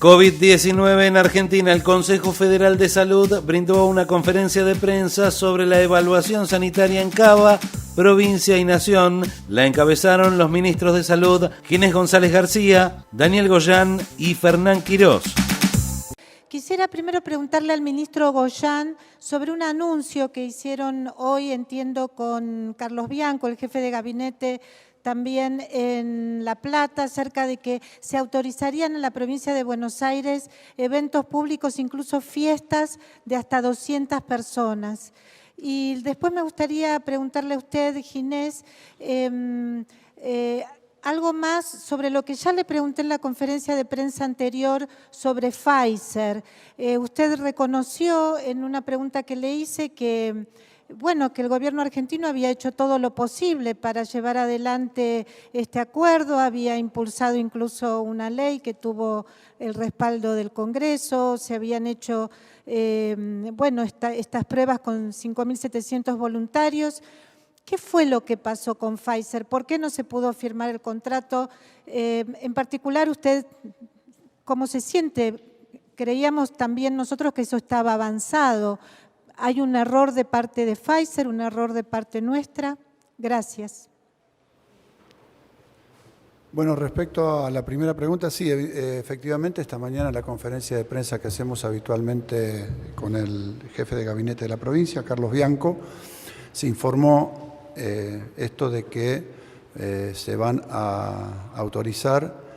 COVID-19 en Argentina. El Consejo Federal de Salud brindó una conferencia de prensa sobre la evaluación sanitaria en Cava, provincia y nación. La encabezaron los ministros de Salud Ginés González García, Daniel Goyán y Fernán Quirós. Quisiera primero preguntarle al ministro Goyán sobre un anuncio que hicieron hoy, entiendo, con Carlos Bianco, el jefe de gabinete, también en La Plata, acerca de que se autorizarían en la provincia de Buenos Aires eventos públicos, incluso fiestas de hasta 200 personas. Y después me gustaría preguntarle a usted, Ginés, algo más sobre lo que ya le pregunté en la conferencia de prensa anterior sobre Pfizer. Usted reconoció en una pregunta que le hice que el gobierno argentino había hecho todo lo posible para llevar adelante este acuerdo, había impulsado incluso una ley que tuvo el respaldo del Congreso, se habían hecho estas pruebas con 5.700 voluntarios. ¿Qué fue lo que pasó con Pfizer? ¿Por qué no se pudo firmar el contrato? En particular, ¿usted cómo se siente? Creíamos también nosotros que eso estaba avanzado. ¿Hay un error de parte de Pfizer, un error de parte nuestra? Gracias. Bueno, respecto a la primera pregunta, sí, efectivamente, esta mañana en la conferencia de prensa que hacemos habitualmente con el jefe de gabinete de la provincia, Carlos Bianco, se informó esto de que se van a autorizar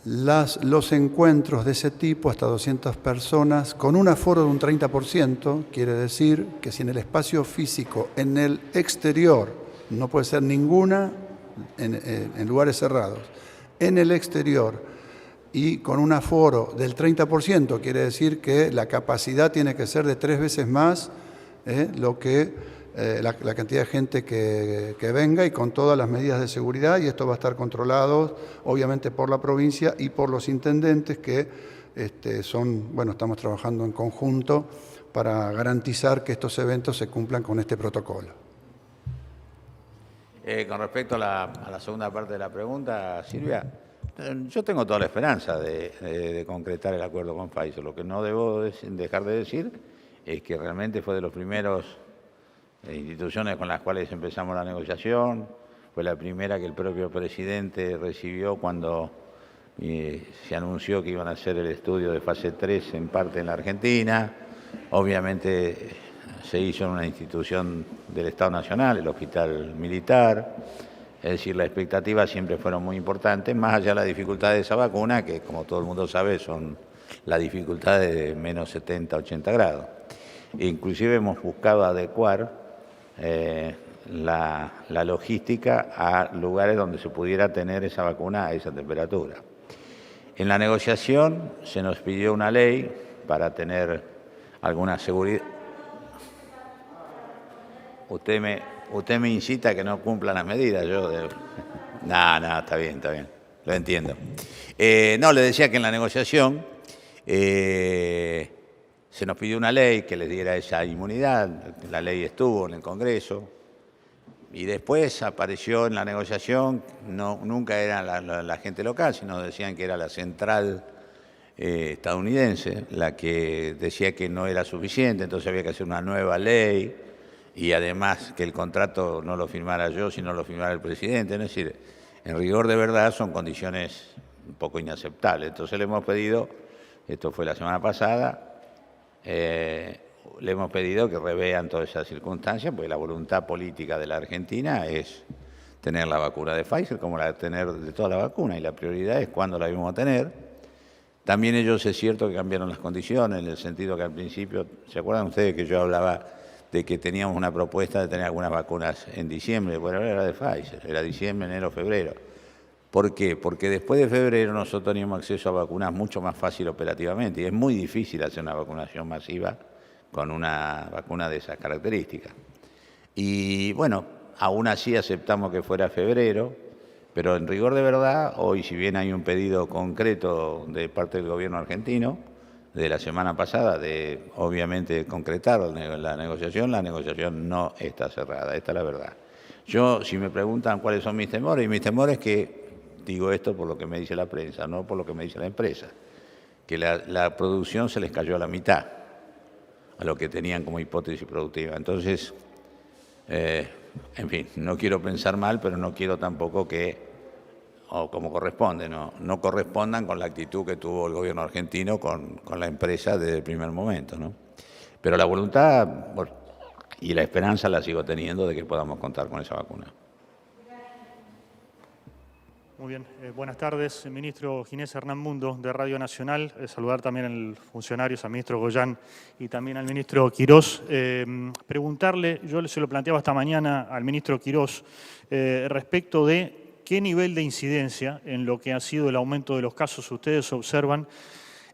los encuentros de ese tipo hasta 200 personas con un aforo de un 30%, quiere decir que si en el espacio físico, en el exterior, no puede ser ninguna en lugares cerrados, en el exterior y con un aforo del 30%, quiere decir que la capacidad tiene que ser de 3 veces más la cantidad de gente que venga y con todas las medidas de seguridad, y esto va a estar controlado obviamente por la provincia y por los intendentes que estamos trabajando en conjunto para garantizar que estos eventos se cumplan con este protocolo. Con respecto a la segunda parte de la pregunta, Silvia, yo tengo toda la esperanza de concretar el acuerdo con Pfizer. Lo que no debo dejar de decir es que realmente fue de los primeros instituciones con las cuales empezamos la negociación, fue la primera que el propio presidente recibió cuando se anunció que iban a hacer el estudio de fase 3 en parte en la Argentina. Obviamente se hizo en una institución del Estado Nacional, el Hospital Militar, es decir, las expectativas siempre fueron muy importantes, más allá de la dificultad de esa vacuna, que como todo el mundo sabe son las dificultades de menos 70, 80 grados. Inclusive hemos buscado adecuar la logística a lugares donde se pudiera tener esa vacuna a esa temperatura. En la negociación se nos pidió una ley para tener alguna seguridad. Usted me incita a que no cumplan las medidas. No, está bien, lo entiendo. No, le decía que en la negociación se nos pidió una ley que les diera esa inmunidad, la ley estuvo en el Congreso y después apareció en la negociación, nunca era la gente local, sino decían que era la central estadounidense la que decía que no era suficiente, entonces había que hacer una nueva ley y además que el contrato no lo firmara yo, sino lo firmara el presidente. Es decir, en rigor de verdad son condiciones un poco inaceptables. Entonces le hemos pedido, esto fue la semana pasada, le hemos pedido que revean todas esas circunstancias, porque la voluntad política de la Argentina es tener la vacuna de Pfizer como la de tener de toda la vacuna, y la prioridad es cuándo la vamos a tener. También ellos es cierto que cambiaron las condiciones, en el sentido que al principio, ¿se acuerdan ustedes que yo hablaba de que teníamos una propuesta de tener algunas vacunas en diciembre? Bueno, era de Pfizer, era diciembre, enero, febrero. ¿Por qué? Porque después de febrero nosotros teníamos acceso a vacunas mucho más fácil operativamente y es muy difícil hacer una vacunación masiva con una vacuna de esas características. Y bueno, aún así aceptamos que fuera febrero, pero en rigor de verdad, hoy si bien hay un pedido concreto de parte del gobierno argentino, de la semana pasada, de obviamente concretar la negociación no está cerrada, esta es la verdad. Yo, si me preguntan cuáles son mis temores, y mis temores es que, digo esto por lo que me dice la prensa, no por lo que me dice la empresa, que la producción se les cayó a la mitad, a lo que tenían como hipótesis productiva. Entonces, en fin, no quiero pensar mal, pero no quiero tampoco que, o como corresponde, no correspondan con la actitud que tuvo el gobierno argentino con la empresa desde el primer momento, ¿no? Pero la voluntad y la esperanza la sigo teniendo de que podamos contar con esa vacuna. Muy bien, buenas tardes, ministro Ginés Hernán Mundo, de Radio Nacional. Saludar también al funcionario, al ministro Goyán y también al ministro Quirós. Preguntarle, yo se lo planteaba esta mañana al ministro Quirós, respecto de qué nivel de incidencia en lo que ha sido el aumento de los casos ustedes observan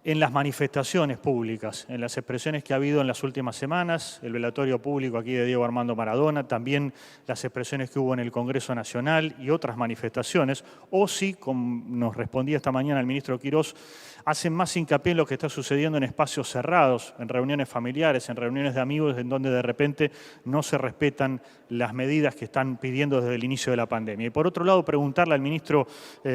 en las manifestaciones públicas, en las expresiones que ha habido en las últimas semanas, el velatorio público aquí de Diego Armando Maradona, también las expresiones que hubo en el Congreso Nacional y otras manifestaciones, o si, como nos respondía esta mañana el ministro Quirós, hacen más hincapié en lo que está sucediendo en espacios cerrados, en reuniones familiares, en reuniones de amigos, en donde de repente no se respetan las medidas que están pidiendo desde el inicio de la pandemia. Y por otro lado, preguntarle al ministro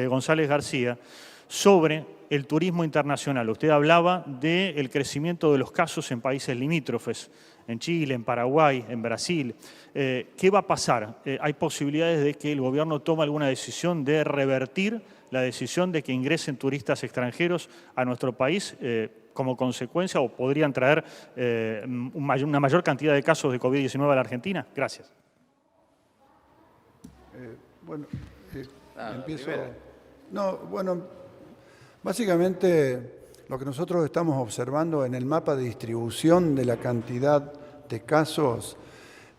González García sobre el turismo internacional. Usted hablaba del crecimiento de los casos en países limítrofes, en Chile, en Paraguay, en Brasil. ¿Qué va a pasar? ¿Hay posibilidades de que el gobierno tome alguna decisión de revertir la decisión de que ingresen turistas extranjeros a nuestro país como consecuencia o podrían traer una mayor cantidad de casos de COVID-19 a la Argentina? Gracias. Empiezo. No, bueno. Básicamente, lo que nosotros estamos observando en el mapa de distribución de la cantidad de casos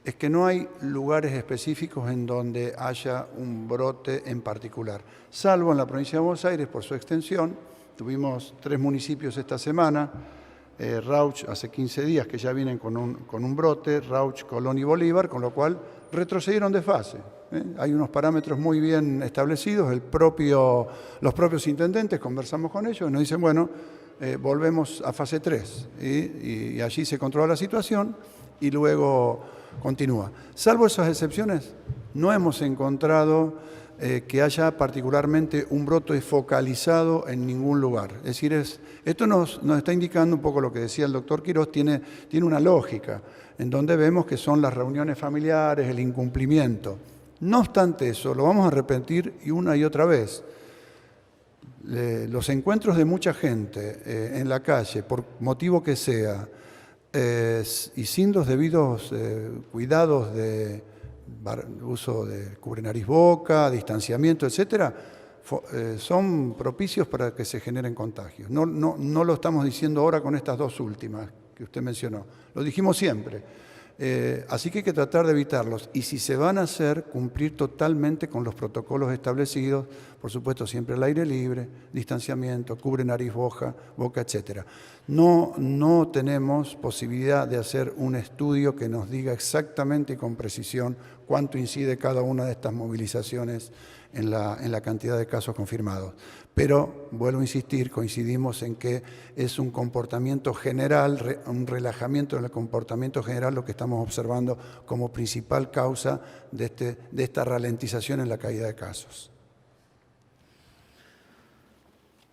es que no hay lugares específicos en donde haya un brote en particular, salvo en la provincia de Buenos Aires por su extensión. Tuvimos 3 municipios esta semana, Rauch hace 15 días que ya vienen con un brote, Rauch, Colón y Bolívar, con lo cual retrocedieron de fase. Hay unos parámetros muy bien establecidos, los propios intendentes, conversamos con ellos y nos dicen, bueno, volvemos a fase 3 y allí se controla la situación y luego continúa. Salvo esas excepciones, no hemos encontrado que haya particularmente un brote focalizado en ningún lugar. Es decir, esto nos está indicando un poco lo que decía el doctor Quirós, tiene una lógica, en donde vemos que son las reuniones familiares, el incumplimiento. No obstante eso, lo vamos a repetir una y otra vez. Los encuentros de mucha gente en la calle, por motivo que sea, y sin los debidos cuidados de uso de cubre-nariz-boca, distanciamiento, etcétera, son propicios para que se generen contagios. No lo estamos diciendo ahora con estas 2 últimas que usted mencionó, lo dijimos siempre. Así que hay que tratar de evitarlos y si se van a hacer, cumplir totalmente con los protocolos establecidos, por supuesto siempre al aire libre, distanciamiento, cubre nariz, boca, etcétera. No tenemos posibilidad de hacer un estudio que nos diga exactamente y con precisión cuánto incide cada una de estas movilizaciones en la cantidad de casos confirmados. Pero, vuelvo a insistir, coincidimos en que es un comportamiento general, un relajamiento en el comportamiento general lo que estamos observando como principal causa de esta ralentización en la caída de casos.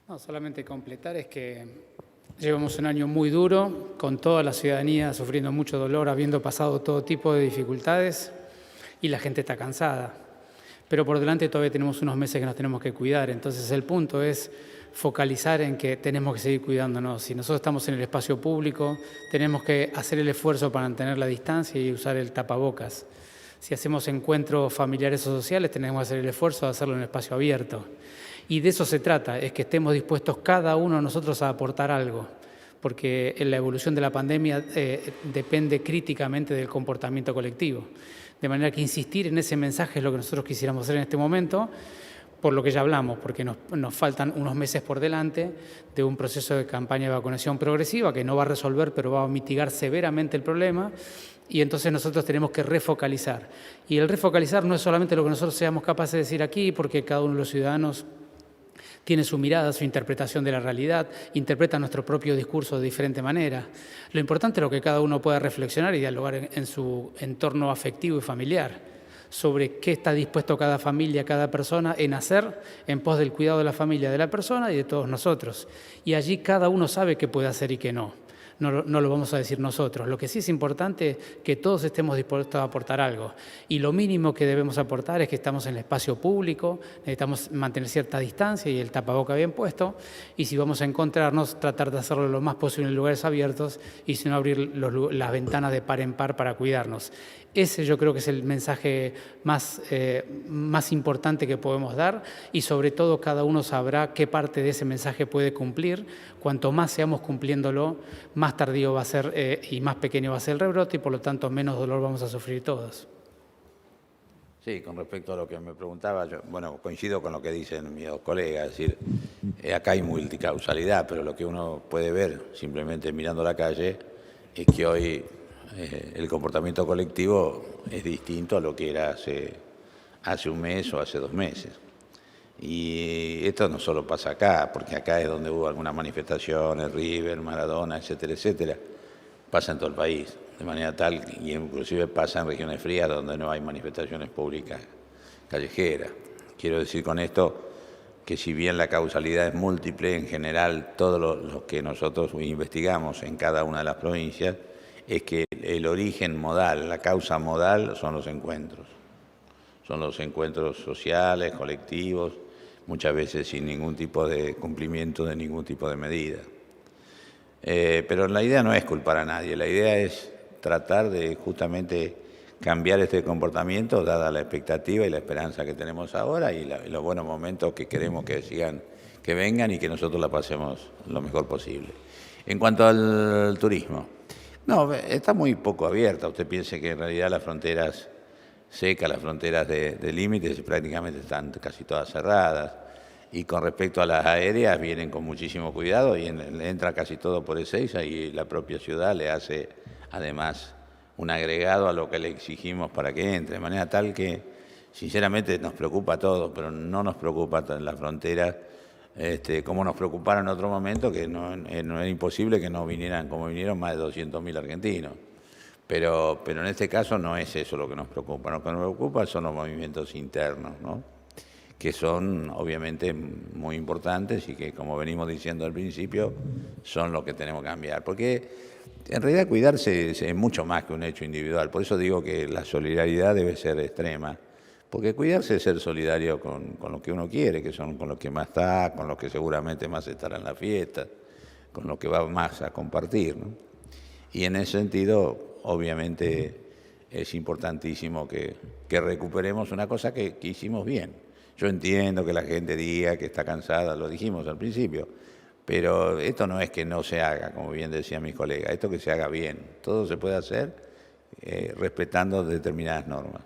No, solamente completar es que llevamos un año muy duro, con toda la ciudadanía sufriendo mucho dolor, habiendo pasado todo tipo de dificultades y la gente está cansada. Pero por delante todavía tenemos unos meses que nos tenemos que cuidar. Entonces el punto es focalizar en que tenemos que seguir cuidándonos. Si nosotros estamos en el espacio público, tenemos que hacer el esfuerzo para mantener la distancia y usar el tapabocas. Si hacemos encuentros familiares o sociales, tenemos que hacer el esfuerzo de hacerlo en el espacio abierto. Y de eso se trata, es que estemos dispuestos cada uno de nosotros a aportar algo, porque en la evolución de la pandemia depende críticamente del comportamiento colectivo. De manera que insistir en ese mensaje es lo que nosotros quisiéramos hacer en este momento, por lo que ya hablamos, porque nos faltan unos meses por delante de un proceso de campaña de vacunación progresiva que no va a resolver, pero va a mitigar severamente el problema, y entonces nosotros tenemos que refocalizar. Y el refocalizar no es solamente lo que nosotros seamos capaces de decir aquí, porque cada uno de los ciudadanos tiene su mirada, su interpretación de la realidad, interpreta nuestro propio discurso de diferente manera. Lo importante es lo que cada uno pueda reflexionar y dialogar en su entorno afectivo y familiar. sobre qué está dispuesto cada familia, cada persona en hacer en pos del cuidado de la familia, de la persona y de todos nosotros. Y allí cada uno sabe qué puede hacer y qué no. No lo vamos a decir nosotros. Lo que sí es importante es que todos estemos dispuestos a aportar algo. Y lo mínimo que debemos aportar es que estamos en el espacio público, necesitamos mantener cierta distancia y el tapaboca bien puesto. Y si vamos a encontrarnos, tratar de hacerlo lo más posible en lugares abiertos y si no abrir las ventanas de par en par para cuidarnos. Ese yo creo que es el mensaje más importante que podemos dar y sobre todo cada uno sabrá qué parte de ese mensaje puede cumplir. Cuanto más seamos cumpliéndolo, más tardío va a ser y más pequeño va a ser el rebrote y por lo tanto menos dolor vamos a sufrir todos. Sí, con respecto a lo que me preguntaba, yo, bueno, coincido con lo que dicen mis dos colegas, es decir, acá hay multicausalidad, pero lo que uno puede ver simplemente mirando la calle es que hoy el comportamiento colectivo es distinto a lo que era hace un mes o hace 2 meses. Y esto no solo pasa acá, porque acá es donde hubo algunas manifestaciones, River, Maradona, etcétera, etcétera. Pasa en todo el país, de manera tal, y inclusive pasa en regiones frías donde no hay manifestaciones públicas callejeras. Quiero decir con esto que si bien la causalidad es múltiple, en general todo lo que nosotros investigamos en cada una de las provincias es que el origen modal, la causa modal son los encuentros. Son los encuentros sociales, colectivos, muchas veces sin ningún tipo de cumplimiento de ningún tipo de medida. Pero la idea no es culpar a nadie, la idea es tratar de justamente cambiar este comportamiento dada la expectativa y la esperanza que tenemos ahora y los buenos momentos que queremos que sigan, que vengan y que nosotros la pasemos lo mejor posible. En cuanto al turismo, no, está muy poco abierta. Usted piense que en realidad las fronteras secas, las fronteras de límites prácticamente están casi todas cerradas. Y con respecto a las aéreas vienen con muchísimo cuidado y entra casi todo por Ezeiza y la propia ciudad le hace además un agregado a lo que le exigimos para que entre. De manera tal que sinceramente nos preocupa todo, pero no nos preocupa en las fronteras como nos preocuparon en otro momento, que no era imposible que no vinieran como vinieron más de 200.000 argentinos. Pero en este caso no es eso lo que nos preocupa. Lo que nos preocupa son los movimientos internos, ¿no? Que son obviamente muy importantes y que, como venimos diciendo al principio, son lo que tenemos que cambiar. Porque en realidad cuidarse es mucho más que un hecho individual. Por eso digo que la solidaridad debe ser extrema. Porque cuidarse es ser solidario con lo que uno quiere, que son con los que más está, con los que seguramente más estará en la fiesta, con los que va más a compartir, ¿no? Y en ese sentido, obviamente, es importantísimo que recuperemos una cosa que hicimos bien. Yo entiendo que la gente diga que está cansada, lo dijimos al principio, pero esto no es que no se haga, como bien decían mis colegas, esto que se haga bien. Todo se puede hacer respetando determinadas normas.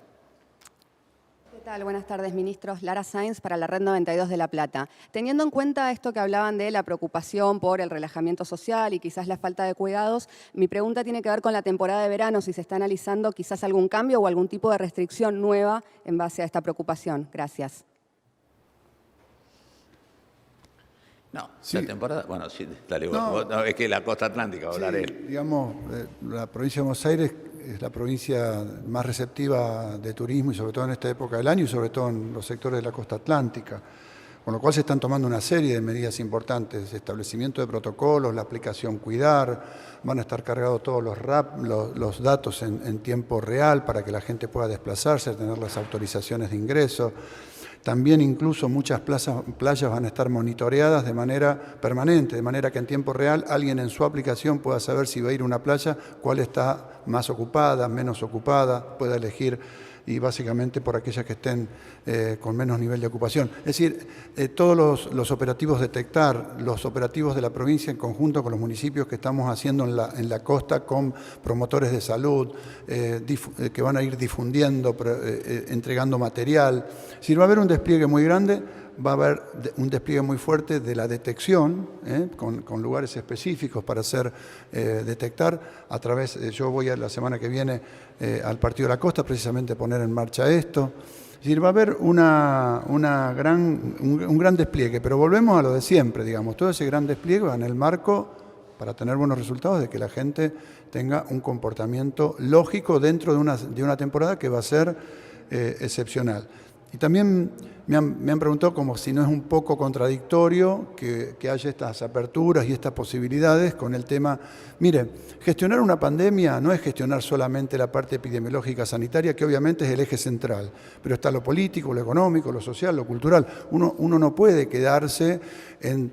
¿Qué tal? Buenas tardes, ministros. Lara Sáenz para la Red 92 de La Plata. Teniendo en cuenta esto que hablaban de la preocupación por el relajamiento social y quizás la falta de cuidados, mi pregunta tiene que ver con la temporada de verano, si se está analizando quizás algún cambio o algún tipo de restricción nueva en base a esta preocupación. Gracias. No, sí. La temporada, bueno, sí, dale, No, es que la costa atlántica, sí, hablar él. Digamos, la provincia de Buenos Aires es la provincia más receptiva de turismo y sobre todo en esta época del año y sobre todo en los sectores de la costa atlántica, con lo cual se están tomando una serie de medidas importantes, establecimiento de protocolos, la aplicación Cuidar, van a estar cargados todos los datos en tiempo real para que la gente pueda desplazarse, tener las autorizaciones de ingreso. También incluso muchas playas van a estar monitoreadas de manera permanente, de manera que en tiempo real alguien en su aplicación pueda saber si va a ir a una playa, cuál está más ocupada, menos ocupada, pueda elegir y básicamente por aquellas que estén con menos nivel de ocupación. Es decir, todos los operativos detectar, los operativos de la provincia en conjunto con los municipios que estamos haciendo en la costa con promotores de salud, que van a ir difundiendo, entregando material. Es decir, va a haber un despliegue muy grande, va a haber un despliegue muy fuerte de la detección, con lugares específicos para hacer detectar. A través, yo voy a la semana que viene al Partido de la Costa precisamente poner en marcha esto. Es decir, va a haber un gran despliegue, pero volvemos a lo de siempre, digamos. Todo ese gran despliegue va en el marco, para tener buenos resultados, de que la gente tenga un comportamiento lógico dentro de una temporada que va a ser excepcional. Y también me han preguntado como si no es un poco contradictorio que haya estas aperturas y estas posibilidades con el tema. Mire, gestionar una pandemia no es gestionar solamente la parte epidemiológica sanitaria, que obviamente es el eje central, pero está lo político, lo económico, lo social, lo cultural. Uno no puede quedarse en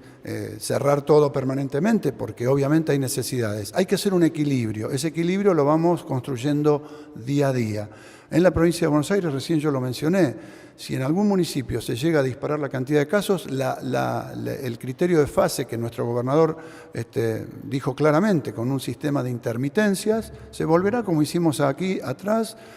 cerrar todo permanentemente, porque obviamente hay necesidades. Hay que hacer un equilibrio. Ese equilibrio lo vamos construyendo día a día. En la provincia de Buenos Aires, recién yo lo mencioné, si en algún municipio se llega a disparar la cantidad de casos, el criterio de fase que nuestro gobernador dijo claramente, con un sistema de intermitencias, se volverá como hicimos aquí atrás,